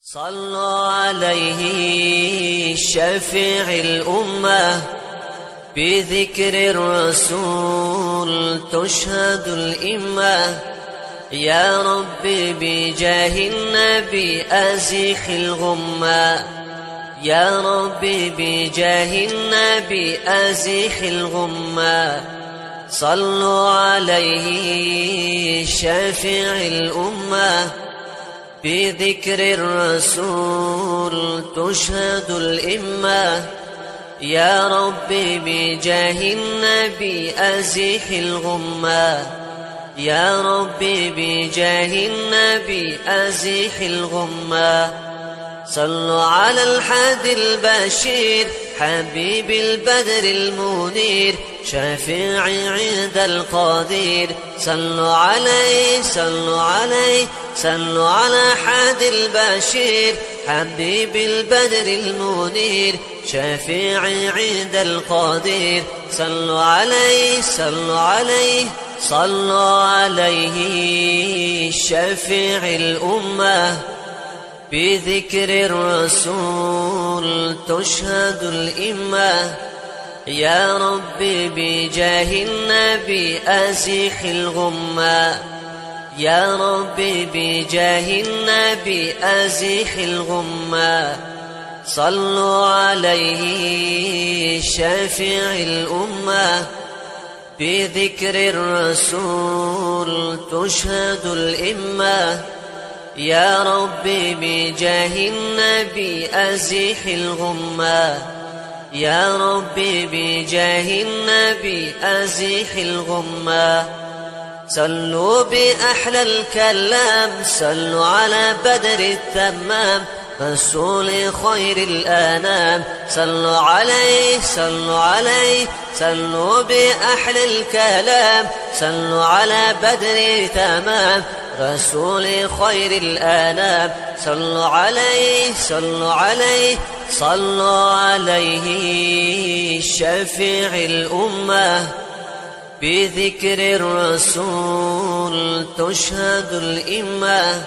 صلوا عليه شفيع الأمة، بذكر الرسول تشهد الإمة. يا ربي بجاه النبي أزيح الغمة، يا ربي بجاه النبي أزيح الغمة. صلوا عليه شفيع الأمة، بذكر الرسول تشهد الإمة. يا ربي بجاه النبي أزيح الغمة، يا ربي بجاه النبي أزيح الغمة. صلوا على الحادي البشير، حبيب البدر المنير، شفيعي عند القدير. صلوا عليه صلوا عليه صلوا على حادي البشير، حبيب البدر المنير، شفيعي عند القدير. صلوا عليه صلوا عليه صلوا عليه شفيع الأمة، بذكر الرسول تشهد الإمة. يا ربي بجاه النبي أزيح الغمة، يا ربي بجاه النبي أزيح الغمة. صلوا عليه شفيع الأمة، بذكر الرسول تشهد الإمة. يا ربي بجاه النبي أزيح الغمة، يا ربي بجاه النبي أزيح الغمة. صلوا بأحلى الكلام، صلوا على بدر التمام، رسول خير الأنام. صلوا عليه صلوا عليه صلوا بأحلى الكلام، صلوا على بدر تمام، رسول خير الأنام. صلوا عليه صلوا عليه صلوا عليه شفيع الأمة، بذكر الرسول تشهد الإمة.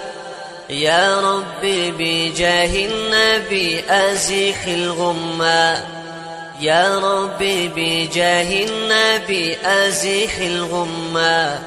يا ربي بجاه النبي أزيح الغمة، يا ربي بجاه النبي أزيح الغمة.